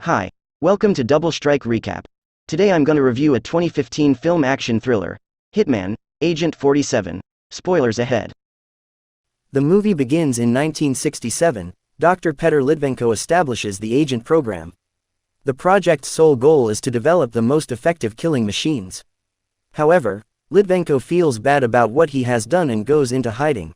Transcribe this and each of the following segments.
Hi. Welcome to Double Strike Recap. Today I'm gonna review a 2015 film action thriller, Hitman, Agent 47. Spoilers ahead. The movie begins in 1967. Dr. Petr Litvenko establishes the agent program. The project's sole goal is to develop the most effective killing machines. However, Litvenko feels bad about what he has done and goes into hiding.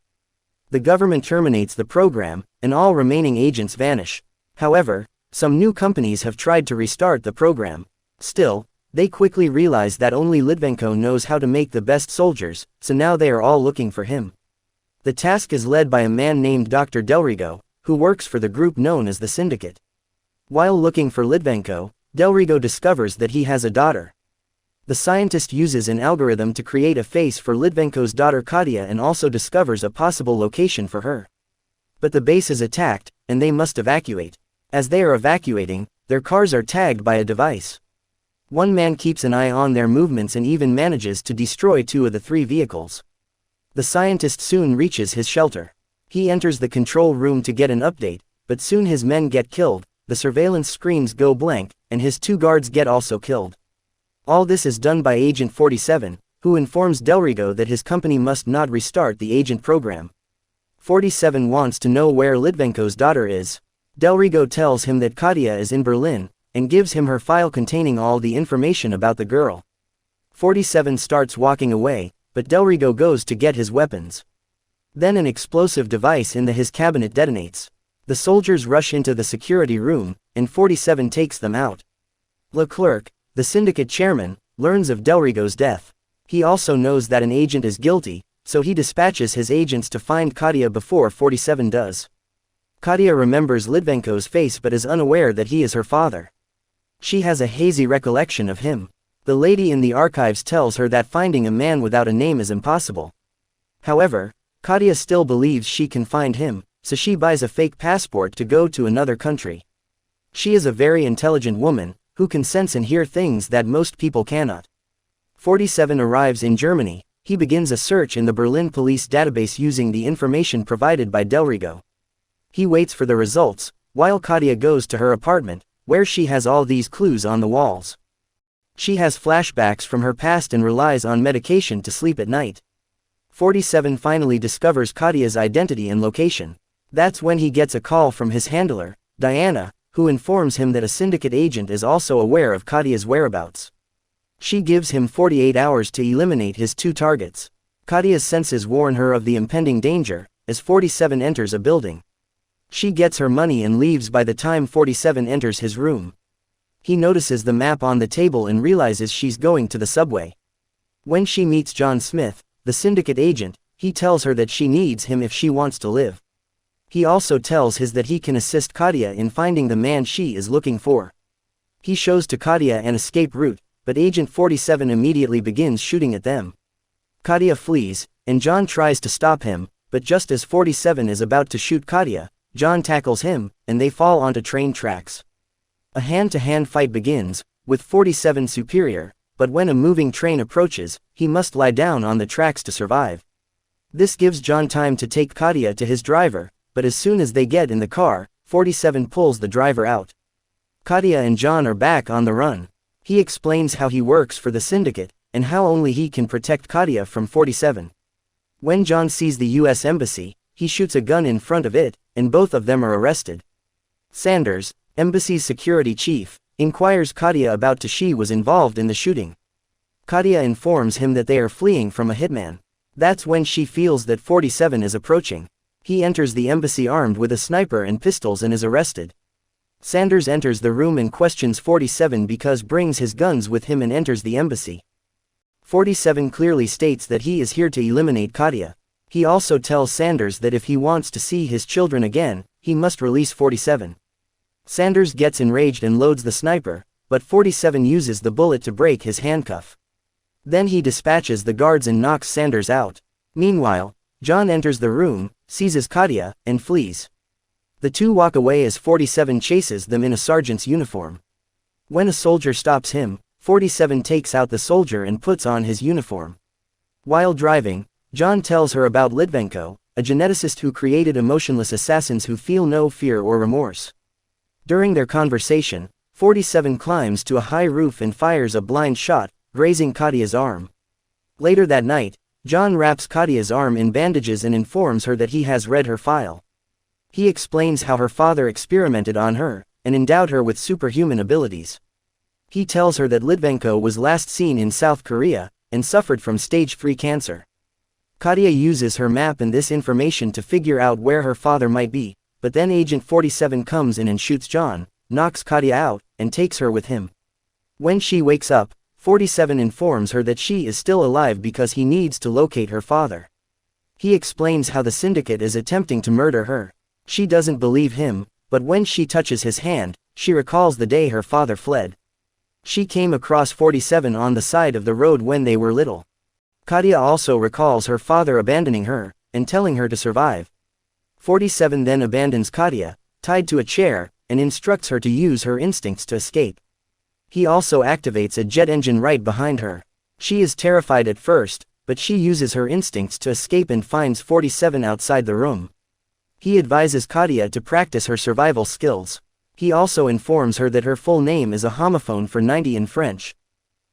The government terminates the program, and all remaining agents vanish. However, some new companies have tried to restart the program. Still, they quickly realize that only Litvenko knows how to make the best soldiers, so now they are all looking for him. The task is led by a man named Dr. Delrigo, who works for the group known as the Syndicate. While looking for Litvenko, Delrigo discovers that he has a daughter. The scientist uses an algorithm to create a face for Litvenko's daughter Katia and also discovers a possible location for her. But the base is attacked, and they must evacuate. As they are evacuating, their cars are tagged by a device. One man keeps an eye on their movements and even manages to destroy 2 of the 3 vehicles. The scientist soon reaches his shelter. He enters the control room to get an update, but soon his men get killed, the surveillance screens go blank, and his 2 guards get also killed. All this is done by Agent 47, who informs Delrigo that his company must not restart the agent program. 47 wants to know where Litvenko's daughter is. Delrigo tells him that Katia is in Berlin, and gives him her file containing all the information about the girl. 47 starts walking away, but Delrigo goes to get his weapons. Then an explosive device in his cabinet detonates. The soldiers rush into the security room, and 47 takes them out. Leclerc, the syndicate chairman, learns of Delrigo's death. He also knows that an agent is guilty, so he dispatches his agents to find Katia before 47 does. Katia remembers Litvenko's face but is unaware that he is her father. She has a hazy recollection of him. The lady in the archives tells her that finding a man without a name is impossible. However, Katia still believes she can find him, so she buys a fake passport to go to another country. She is a very intelligent woman, who can sense and hear things that most people cannot. 47 arrives in Germany. He begins a search in the Berlin police database using the information provided by Delrigo. He waits for the results, while Katia goes to her apartment, where she has all these clues on the walls. She has flashbacks from her past and relies on medication to sleep at night. 47 finally discovers Katia's identity and location. That's when he gets a call from his handler, Diana, who informs him that a syndicate agent is also aware of Katia's whereabouts. She gives him 48 hours to eliminate his 2 targets. Katia's senses warn her of the impending danger, as 47 enters a building. She gets her money and leaves by the time 47 enters his room. He notices the map on the table and realizes she's going to the subway. When she meets John Smith, the syndicate agent, he tells her that she needs him if she wants to live. He also tells his that he can assist Katia in finding the man she is looking for. He shows to Katia an escape route, but Agent 47 immediately begins shooting at them. Katia flees, and John tries to stop him, but just as 47 is about to shoot Katia, John tackles him, and they fall onto train tracks. A hand-to-hand fight begins, with 47 superior, but when a moving train approaches, he must lie down on the tracks to survive. This gives John time to take Katia to his driver, but as soon as they get in the car, 47 pulls the driver out. Katia and John are back on the run. He explains how he works for the syndicate, and how only he can protect Katia from 47. When John sees the US Embassy, he shoots a gun in front of it, and both of them are arrested. Sanders, embassy's security chief, inquires Katia about she was involved in the shooting. Katia informs him that they are fleeing from a hitman. That's when she feels that 47 is approaching. He enters the embassy armed with a sniper and pistols and is arrested. Sanders enters the room and questions 47 because brings his guns with him and enters the embassy. 47 clearly states that he is here to eliminate Katia. He also tells Sanders that if he wants to see his children again, he must release 47. Sanders gets enraged and loads the sniper, but 47 uses the bullet to break his handcuff. Then he dispatches the guards and knocks Sanders out. Meanwhile, John enters the room, seizes Katia, and flees. The 2 walk away as 47 chases them in a sergeant's uniform. When a soldier stops him, 47 takes out the soldier and puts on his uniform. While driving, John tells her about Litvenko, a geneticist who created emotionless assassins who feel no fear or remorse. During their conversation, 47 climbs to a high roof and fires a blind shot, grazing Kadia's arm. Later that night, John wraps Kadia's arm in bandages and informs her that he has read her file. He explains how her father experimented on her, and endowed her with superhuman abilities. He tells her that Litvenko was last seen in South Korea, and suffered from stage 3 cancer. Kadia uses her map and this information to figure out where her father might be, but then Agent 47 comes in and shoots John, knocks Kadia out, and takes her with him. When she wakes up, 47 informs her that she is still alive because he needs to locate her father. He explains how the syndicate is attempting to murder her. She doesn't believe him, but when she touches his hand, she recalls the day her father fled. She came across 47 on the side of the road when they were little. Kadia also recalls her father abandoning her, and telling her to survive. 47 then abandons Kadia, tied to a chair, and instructs her to use her instincts to escape. He also activates a jet engine right behind her. She is terrified at first, but she uses her instincts to escape and finds 47 outside the room. He advises Kadia to practice her survival skills. He also informs her that her full name is a homophone for 90 in French.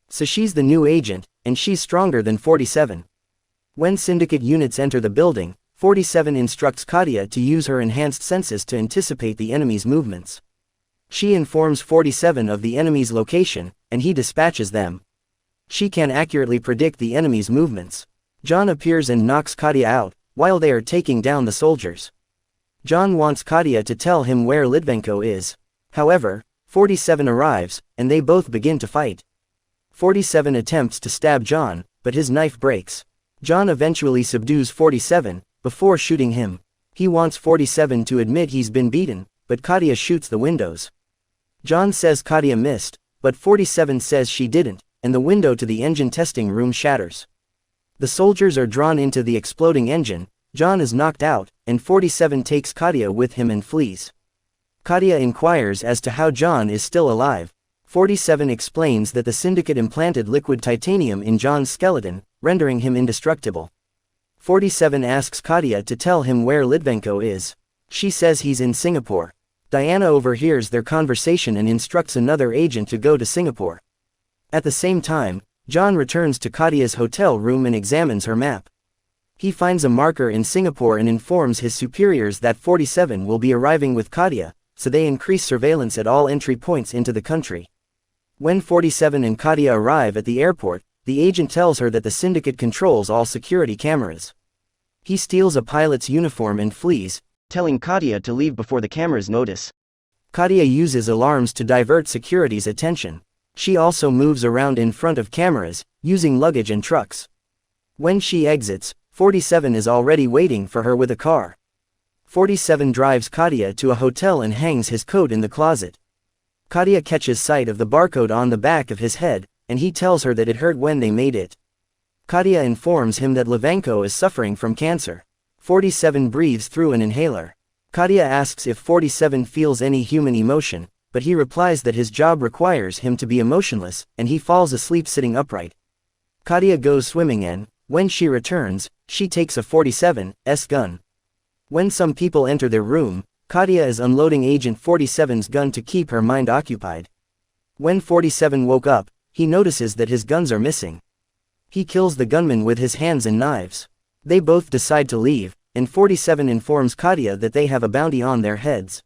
So she's the new agent, and she's stronger than 47. When syndicate units enter the building, 47 instructs Kadia to use her enhanced senses to anticipate the enemy's movements. She informs 47 of the enemy's location, and he dispatches them. She can accurately predict the enemy's movements. John appears and knocks Kadia out, while they are taking down the soldiers. John wants Kadia to tell him where Litvenko is. However, 47 arrives, and they both begin to fight. 47 attempts to stab John, but his knife breaks. John eventually subdues 47, before shooting him. He wants 47 to admit he's been beaten, but Kadia shoots the windows. John says Kadia missed, but 47 says she didn't, and the window to the engine testing room shatters. The soldiers are drawn into the exploding engine. John is knocked out, and 47 takes Kadia with him and flees. Kadia inquires as to how John is still alive. 47 explains that the syndicate implanted liquid titanium in John's skeleton, rendering him indestructible. 47 asks Kadia to tell him where Litvenko is. She says he's in Singapore. Diana overhears their conversation and instructs another agent to go to Singapore. At the same time, John returns to Kadia's hotel room and examines her map. He finds a marker in Singapore and informs his superiors that 47 will be arriving with Kadia, so they increase surveillance at all entry points into the country. When 47 and Kadia arrive at the airport, the agent tells her that the syndicate controls all security cameras. He steals a pilot's uniform and flees, telling Kadia to leave before the cameras notice. Kadia uses alarms to divert security's attention. She also moves around in front of cameras, using luggage and trucks. When she exits, 47 is already waiting for her with a car. 47 drives Kadia to a hotel and hangs his coat in the closet. Kadia catches sight of the barcode on the back of his head, and he tells her that it hurt when they made it. Kadia informs him that Litvenko is suffering from cancer. 47 breathes through an inhaler. Kadia asks if 47 feels any human emotion, but he replies that his job requires him to be emotionless, and he falls asleep sitting upright. Kadia goes swimming and, when she returns, she takes a 47's gun. When some people enter their room, Kadia is unloading Agent 47's gun to keep her mind occupied. When 47 woke up, he notices that his guns are missing. He kills the gunman with his hands and knives. They both decide to leave, and 47 informs Kadia that they have a bounty on their heads.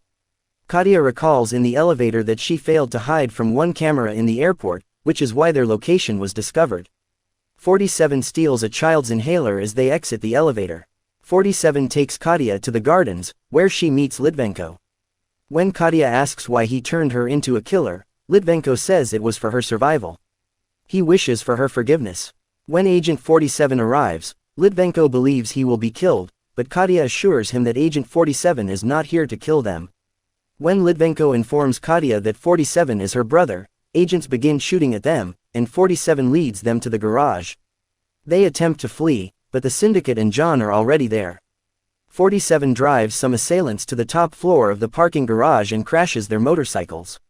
Kadia recalls in the elevator that she failed to hide from one camera in the airport, which is why their location was discovered. 47 steals a child's inhaler as they exit the elevator. 47 takes Kadia to the gardens, where she meets Litvenko. When Kadia asks why he turned her into a killer, Litvenko says it was for her survival. He wishes for her forgiveness. When Agent 47 arrives, Litvenko believes he will be killed, but Kadia assures him that Agent 47 is not here to kill them. When Litvenko informs Kadia that 47 is her brother, agents begin shooting at them, and 47 leads them to the garage. They attempt to flee, but the syndicate and John are already there. 47 drives some assailants to the top floor of the parking garage and crashes their motorcycles.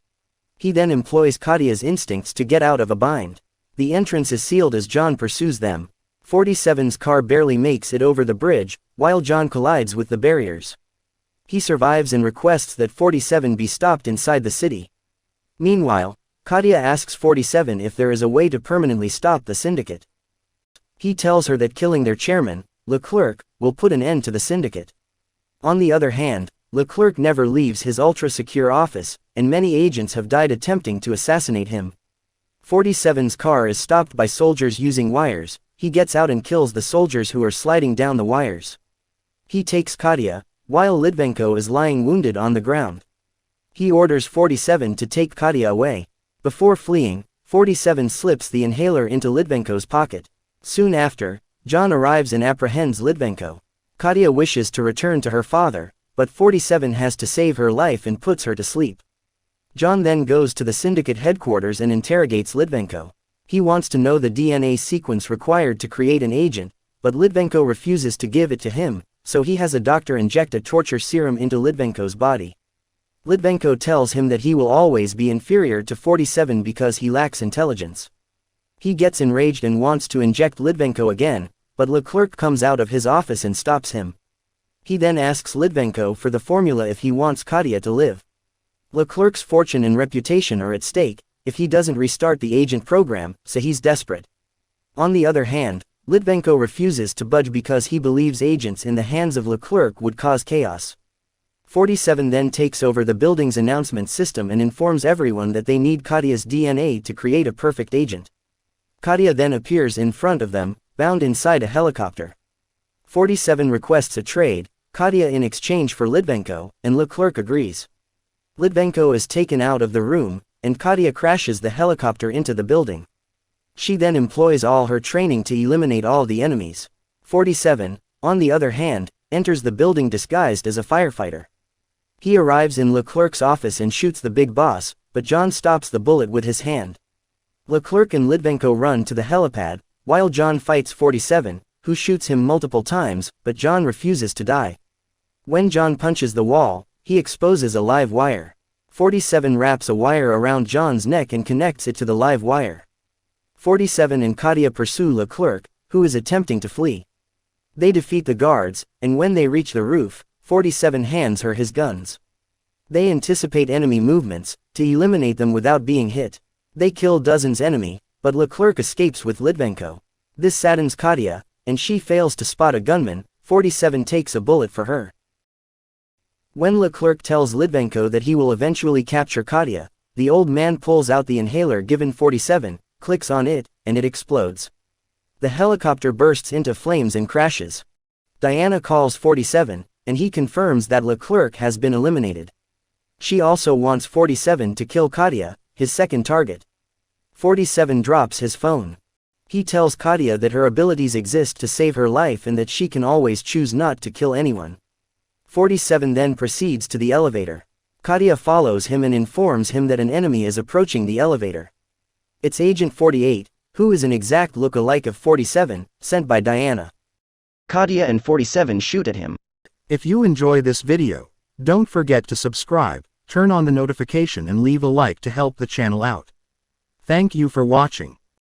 He then employs Kadia's instincts to get out of a bind. The entrance is sealed as John pursues them. 47's car barely makes it over the bridge, while John collides with the barriers. He survives and requests that 47 be stopped inside the city. Meanwhile, Katia asks 47 if there is a way to permanently stop the syndicate. He tells her that killing their chairman, Leclerc, will put an end to the syndicate. On the other hand, Leclerc never leaves his ultra-secure office, and many agents have died attempting to assassinate him. 47's car is stopped by soldiers using wires. He gets out and kills the soldiers who are sliding down the wires. He takes Katia, while Litvenko is lying wounded on the ground. He orders 47 to take Katia away. Before fleeing, 47 slips the inhaler into Litvenko's pocket. Soon after, John arrives and apprehends Litvenko. Katia wishes to return to her father, but 47 has to save her life and puts her to sleep. John then goes to the syndicate headquarters and interrogates Litvenko. He wants to know the DNA sequence required to create an agent, but Litvenko refuses to give it to him, so he has a doctor inject a torture serum into Litvenko's body. Litvenko tells him that he will always be inferior to 47 because he lacks intelligence. He gets enraged and wants to inject Litvenko again, but Leclerc comes out of his office and stops him. He then asks Litvenko for the formula if he wants Katia to live. Leclerc's fortune and reputation are at stake if he doesn't restart the agent program, so he's desperate. On the other hand, Litvenko refuses to budge because he believes agents in the hands of Leclerc would cause chaos. 47 then takes over the building's announcement system and informs everyone that they need Katia's DNA to create a perfect agent. Katia then appears in front of them, bound inside a helicopter. 47 requests a trade, Katia in exchange for Litvenko, and Leclerc agrees. Litvenko is taken out of the room, and Katia crashes the helicopter into the building. She then employs all her training to eliminate all the enemies. 47, on the other hand, enters the building disguised as a firefighter. He arrives in Leclerc's office and shoots the big boss, but John stops the bullet with his hand. Leclerc and Litvenko run to the helipad, while John fights 47, who shoots him multiple times, but John refuses to die. When John punches the wall, he exposes a live wire. 47 wraps a wire around John's neck and connects it to the live wire. 47 and Katia pursue Leclerc, who is attempting to flee. They defeat the guards, and when they reach the roof, 47 hands her his guns. They anticipate enemy movements, to eliminate them without being hit. They kill dozens enemy, but Leclerc escapes with Litvenko. This saddens Katia, and she fails to spot a gunman. 47 takes a bullet for her. When Leclerc tells Litvenko that he will eventually capture Katia, the old man pulls out the inhaler given 47, clicks on it, and it explodes. The helicopter bursts into flames and crashes. Diana calls 47, and he confirms that Leclerc has been eliminated. She also wants 47 to kill Katia, his second target. 47 drops his phone. He tells Katia that her abilities exist to save her life and that she can always choose not to kill anyone. 47 then proceeds to the elevator. Katia follows him and informs him that an enemy is approaching the elevator. It's Agent 48, who is an exact look-alike of 47, sent by Diana. Katia and 47 shoot at him. If you enjoy this video, don't forget to subscribe, turn on the notification and leave a like to help the channel out. Thank you for watching.